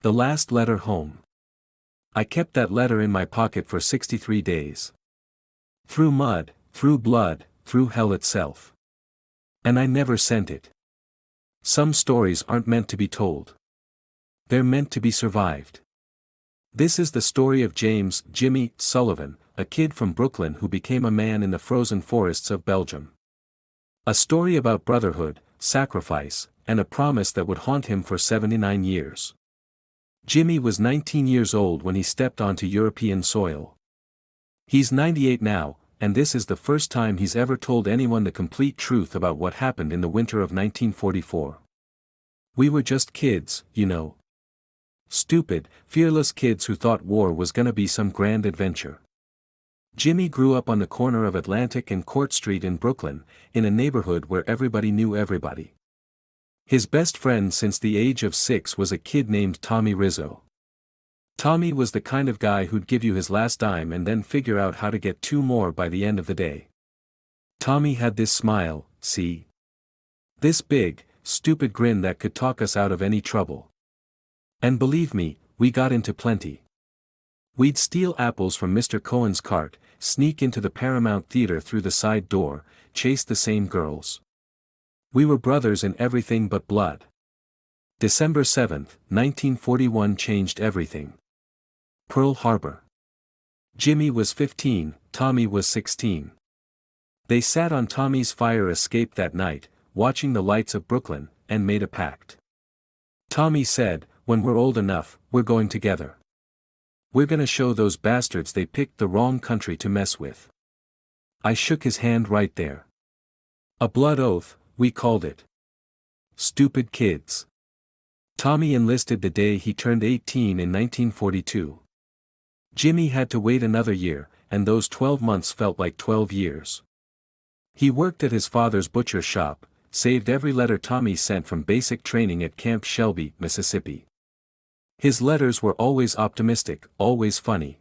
The last letter home. I kept that letter in my pocket for 63 days. Through mud, through blood, through hell itself. And I never sent it. Some stories aren't meant to be told. They're meant to be survived. This is the story of James "Jimmy" Sullivan, a kid from Brooklyn who became a man in the frozen forests of Belgium. A story about brotherhood, sacrifice, and a promise that would haunt him for 79 years. Jimmy was 19 years old when he stepped onto European soil. He's 98 now, and this is the first time he's ever told anyone the complete truth about what happened in the winter of 1944. We were just kids, you know. Stupid, fearless kids who thought war was gonna be some grand adventure. Jimmy grew up on the corner of Atlantic and Court Street in Brooklyn, in a neighborhood where everybody knew everybody. His best friend since the age of 6 was a kid named Tommy Rizzo. Tommy was the kind of guy who'd give you his last dime and then figure out how to get 2 more by the end of the day. Tommy had this smile, see? This big, stupid grin that could talk us out of any trouble. And believe me, we got into plenty. We'd steal apples from Mr. Cohen's cart, sneak into the Paramount Theater through the side door, chase the same girls. We were brothers in everything but blood. December 7, 1941 changed everything. Pearl Harbor. Jimmy was 15, Tommy was 16. They sat on Tommy's fire escape that night, watching the lights of Brooklyn, and made a pact. Tommy said, "When we're old enough, we're going together. We're gonna show those bastards they picked the wrong country to mess with." I shook his hand right there. A blood oath, we called it. Stupid kids. Tommy enlisted the day he turned 18 in 1942. Jimmy had to wait another year, and those 12 months felt like 12 years. He worked at his father's butcher shop, saved every letter Tommy sent from basic training at Camp Shelby, Mississippi. His letters were always optimistic, always funny.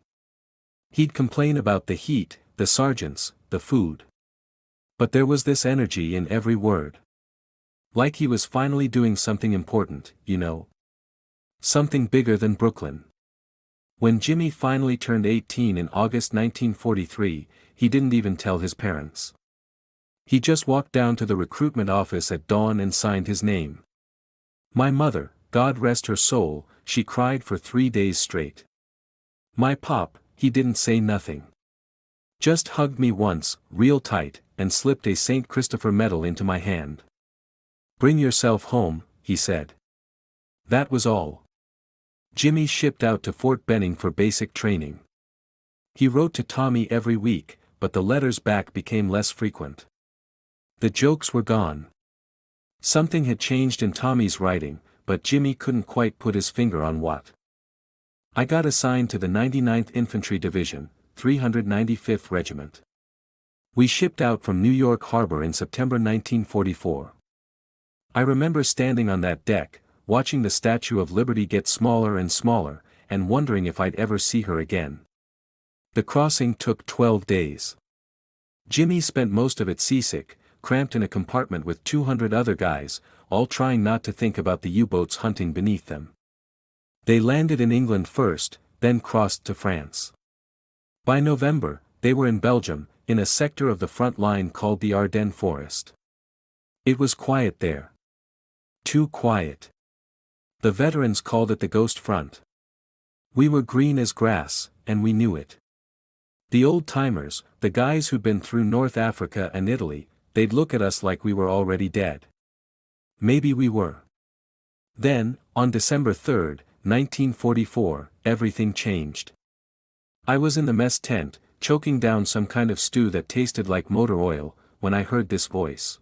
He'd complain about the heat, the sergeants, the food. But there was this energy in every word. Like he was finally doing something important, you know. Something bigger than Brooklyn. When Jimmy finally turned 18 in August 1943, he didn't even tell his parents. He just walked down to the recruitment office at dawn and signed his name. My mother, God rest her soul, she cried for 3 days straight. My pop, he didn't say nothing. Just hugged me once, real tight, and slipped a St. Christopher medal into my hand. "Bring yourself home," he said. That was all. Jimmy shipped out to Fort Benning for basic training. He wrote to Tommy every week, but the letters back became less frequent. The jokes were gone. Something had changed in Tommy's writing, but Jimmy couldn't quite put his finger on what. I got assigned to the 99th Infantry Division, 395th Regiment. We shipped out from New York Harbor in September 1944. I remember standing on that deck, watching the Statue of Liberty get smaller and smaller, and wondering if I'd ever see her again. The crossing took 12 days. Jimmy spent most of it seasick, cramped in a compartment with 200 other guys, all trying not to think about the U-boats hunting beneath them. They landed in England first, then crossed to France. By November, they were in Belgium, in a sector of the front line called the Ardennes Forest. It was quiet there. Too quiet. The veterans called it the ghost front. We were green as grass, and we knew it. The old-timers, the guys who'd been through North Africa and Italy, they'd look at us like we were already dead. Maybe we were. Then, on December 3, 1944, everything changed. I was in the mess tent, choking down some kind of stew that tasted like motor oil, when I heard this voice.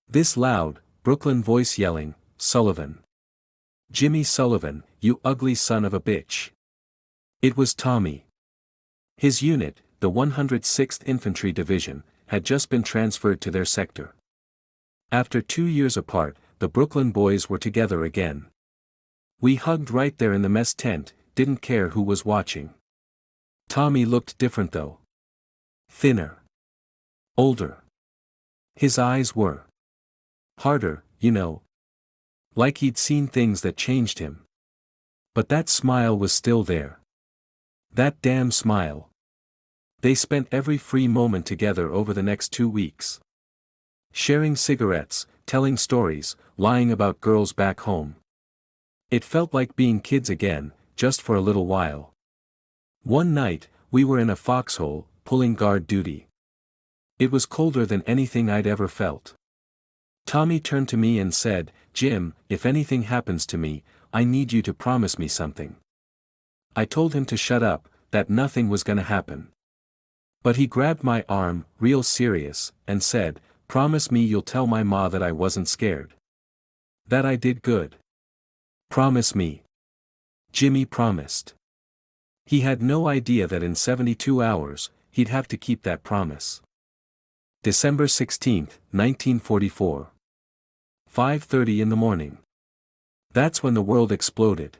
This loud, Brooklyn voice yelling, "Sullivan. Jimmy Sullivan, you ugly son of a bitch." It was Tommy. His unit, the 106th Infantry Division, had just been transferred to their sector. After 2 years apart, the Brooklyn boys were together again. We hugged right there in the mess tent, didn't care who was watching. Tommy looked different though. Thinner. Older. His eyes were harder, you know. Like he'd seen things that changed him. But that smile was still there. That damn smile. They spent every free moment together over the next 2 weeks. Sharing cigarettes, telling stories, lying about girls back home. It felt like being kids again, just for a little while. One night, we were in a foxhole, pulling guard duty. It was colder than anything I'd ever felt. Tommy turned to me and said, "Jim, if anything happens to me, I need you to promise me something." I told him to shut up, that nothing was gonna happen. But he grabbed my arm, real serious, and said, "Promise me you'll tell my ma that I wasn't scared. That I did good. Promise me." Jimmy promised. He had no idea that in 72 hours, he'd have to keep that promise. December 16, 1944. 5:30 in the morning. That's when the world exploded.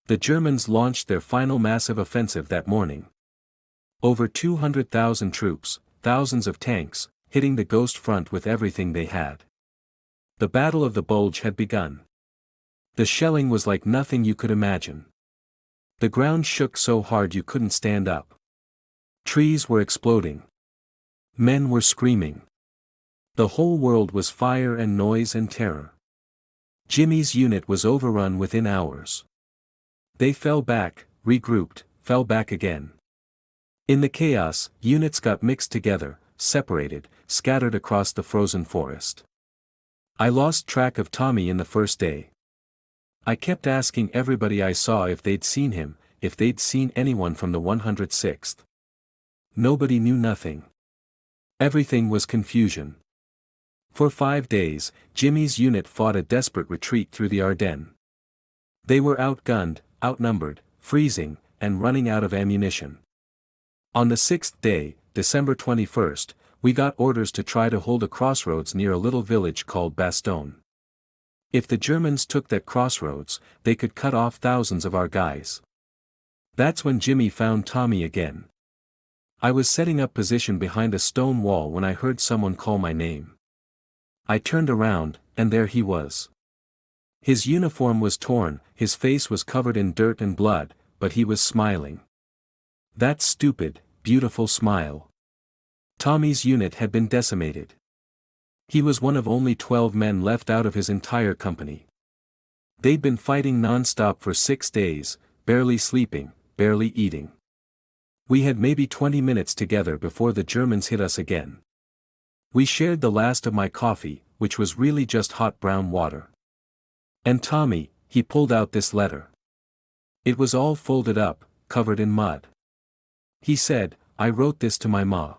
The Germans launched their final massive offensive that morning. Over 200,000 troops, thousands of tanks, hitting the Ghost Front with everything they had. The Battle of the Bulge had begun. The shelling was like nothing you could imagine. The ground shook so hard you couldn't stand up. Trees were exploding. Men were screaming. The whole world was fire and noise and terror. Jimmy's unit was overrun within hours. They fell back, regrouped, fell back again. In the chaos, units got mixed together, separated, scattered across the frozen forest. I lost track of Tommy in the first day. I kept asking everybody I saw if they'd seen him, if they'd seen anyone from the 106th. Nobody knew nothing. Everything was confusion. For 5 days, Jimmy's unit fought a desperate retreat through the Ardennes. They were outgunned, outnumbered, freezing, and running out of ammunition. On the 6th day, December 21st, we got orders to try to hold a crossroads near a little village called Bastogne. If the Germans took that crossroads, they could cut off thousands of our guys. That's when Jimmy found Tommy again. I was setting up position behind a stone wall when I heard someone call my name. I turned around, and there he was. His uniform was torn, his face was covered in dirt and blood, but he was smiling. That stupid, beautiful smile. Tommy's unit had been decimated. He was one of only 12 men left out of his entire company. They'd been fighting non-stop for 6 days, barely sleeping, barely eating. We had maybe 20 minutes together before the Germans hit us again. We shared the last of my coffee, which was really just hot brown water. And Tommy, he pulled out this letter. It was all folded up, covered in mud. He said, "I wrote this to my ma.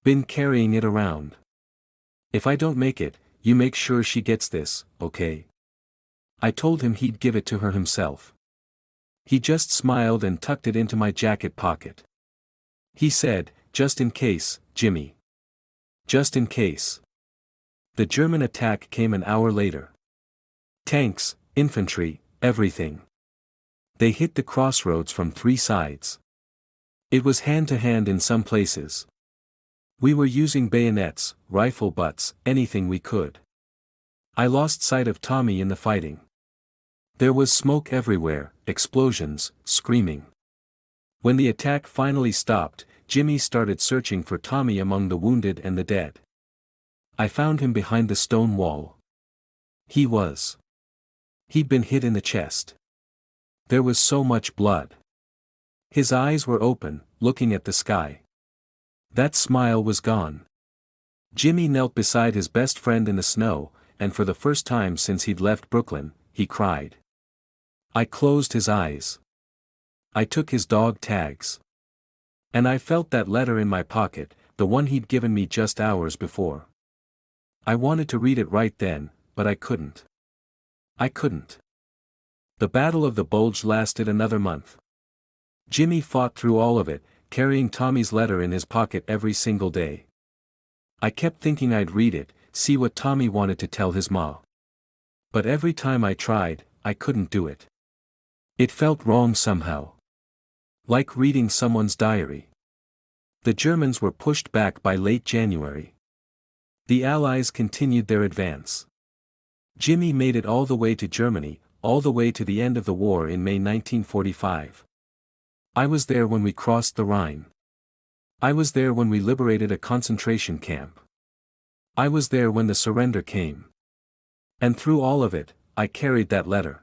Been carrying it around. If I don't make it, you make sure she gets this, okay?" I told him he'd give it to her himself. He just smiled and tucked it into my jacket pocket. He said, "Just in case, Jimmy. Just in case." The German attack came an hour later. Tanks, infantry, everything. They hit the crossroads from 3 sides. It was hand-to-hand in some places. We were using bayonets, rifle butts, anything we could. I lost sight of Tommy in the fighting. There was smoke everywhere, explosions, screaming. When the attack finally stopped, Jimmy started searching for Tommy among the wounded and the dead. I found him behind the stone wall. He'd been hit in the chest. There was so much blood. His eyes were open, looking at the sky. That smile was gone. Jimmy knelt beside his best friend in the snow, and for the first time since he'd left Brooklyn, he cried. I closed his eyes. I took his dog tags. And I felt that letter in my pocket, the one he'd given me just hours before. I wanted to read it right then, but I couldn't. I couldn't. The Battle of the Bulge lasted another month. Jimmy fought through all of it, carrying Tommy's letter in his pocket every single day. I kept thinking I'd read it, see what Tommy wanted to tell his ma. But every time I tried, I couldn't do it. It felt wrong somehow. Like reading someone's diary. The Germans were pushed back by late January. The Allies continued their advance. Jimmy made it all the way to Germany, all the way to the end of the war in May 1945. I was there when we crossed the Rhine. I was there when we liberated a concentration camp. I was there when the surrender came. And through all of it, I carried that letter.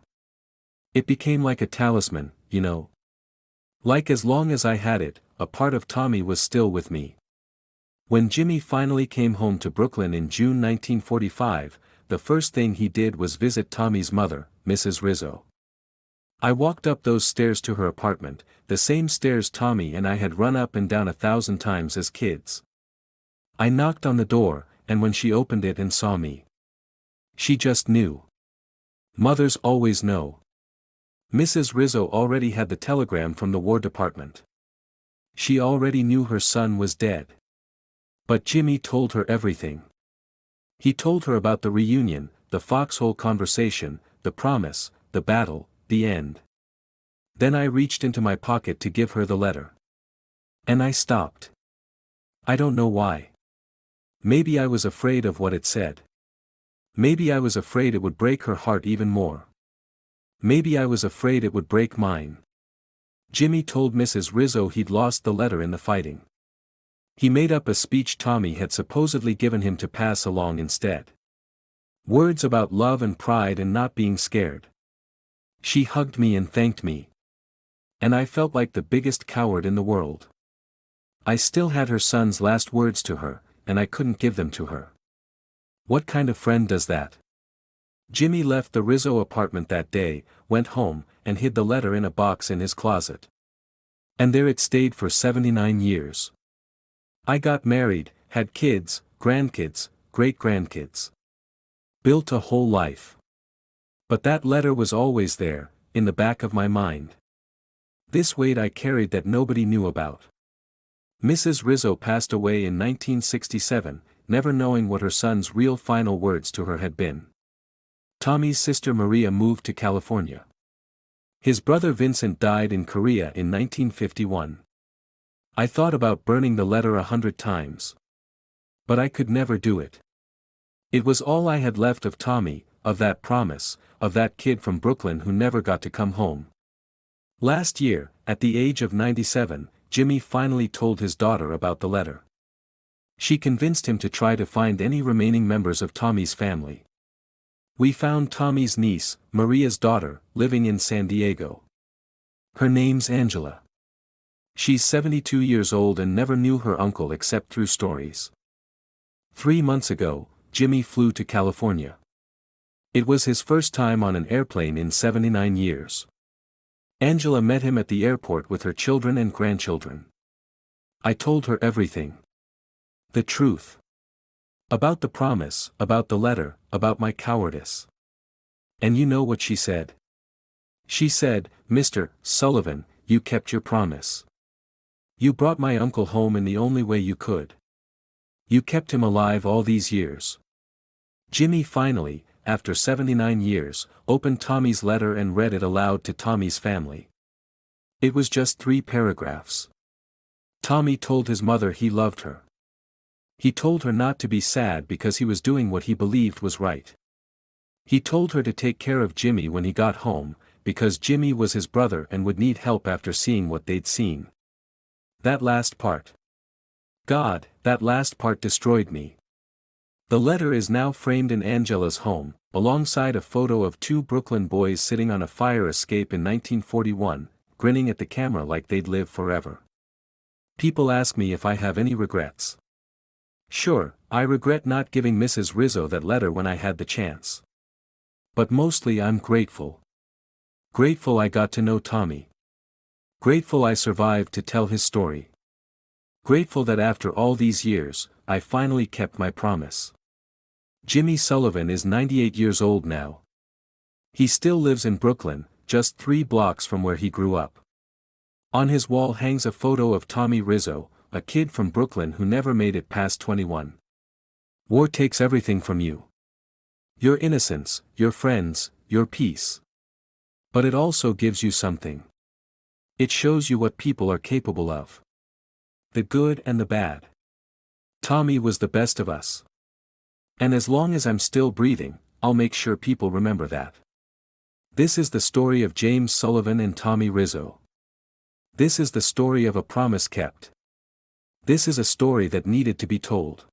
It became like a talisman, you know. Like as long as I had it, a part of Tommy was still with me. When Jimmy finally came home to Brooklyn in June 1945, the first thing he did was visit Tommy's mother, Mrs. Rizzo. I walked up those stairs to her apartment, the same stairs Tommy and I had run up and down 1,000 times as kids. I knocked on the door, and when she opened it and saw me, she just knew. Mothers always know. Mrs. Rizzo already had the telegram from the War Department. She already knew her son was dead. But Jimmy told her everything. He told her about the reunion, the foxhole conversation, the promise, the battle, the end. Then I reached into my pocket to give her the letter. And I stopped. I don't know why. Maybe I was afraid of what it said. Maybe I was afraid it would break her heart even more. Maybe I was afraid it would break mine. Jimmy told Mrs. Rizzo he'd lost the letter in the fighting. He made up a speech Tommy had supposedly given him to pass along instead. Words about love and pride and not being scared. She hugged me and thanked me. And I felt like the biggest coward in the world. I still had her son's last words to her, and I couldn't give them to her. What kind of friend does that? Jimmy left the Rizzo apartment that day, went home, and hid the letter in a box in his closet. And there it stayed for 79 years. I got married, had kids, grandkids, great-grandkids. Built a whole life. But that letter was always there, in the back of my mind. This weight I carried that nobody knew about. Mrs. Rizzo passed away in 1967, never knowing what her son's real final words to her had been. Tommy's sister Maria moved to California. His brother Vincent died in Korea in 1951. I thought about burning the letter 100 times. But I could never do it. It was all I had left of Tommy, of that promise, of that kid from Brooklyn who never got to come home. Last year, at the age of 97, Jimmy finally told his daughter about the letter. She convinced him to try to find any remaining members of Tommy's family. We found Tommy's niece, Maria's daughter, living in San Diego. Her name's Angela. She's 72 years old and never knew her uncle except through stories. 3 months ago, Jimmy flew to California. It was his first time on an airplane in 79 years. Angela met him at the airport with her children and grandchildren. I told her everything. The truth. About the promise, about the letter, about my cowardice. And you know what she said? She said, "Mr. Sullivan, you kept your promise. You brought my uncle home in the only way you could. You kept him alive all these years." Jimmy finally, after 79 years, opened Tommy's letter and read it aloud to Tommy's family. It was just 3 paragraphs. Tommy told his mother he loved her. He told her not to be sad because he was doing what he believed was right. He told her to take care of Jimmy when he got home, because Jimmy was his brother and would need help after seeing what they'd seen. That last part. God, that last part destroyed me. The letter is now framed in Angela's home, alongside a photo of 2 Brooklyn boys sitting on a fire escape in 1941, grinning at the camera like they'd live forever. People ask me if I have any regrets. Sure, I regret not giving Mrs. Rizzo that letter when I had the chance. But mostly I'm grateful. Grateful I got to know Tommy. Grateful I survived to tell his story. Grateful that after all these years, I finally kept my promise. Jimmy Sullivan is 98 years old now. He still lives in Brooklyn, just 3 blocks from where he grew up. On his wall hangs a photo of Tommy Rizzo, a kid from Brooklyn who never made it past 21. War takes everything from you. Your innocence, your friends, your peace. But it also gives you something. It shows you what people are capable of. The good and the bad. Tommy was the best of us. And as long as I'm still breathing, I'll make sure people remember that. This is the story of James Sullivan and Tommy Rizzo. This is the story of a promise kept. This is a story that needed to be told.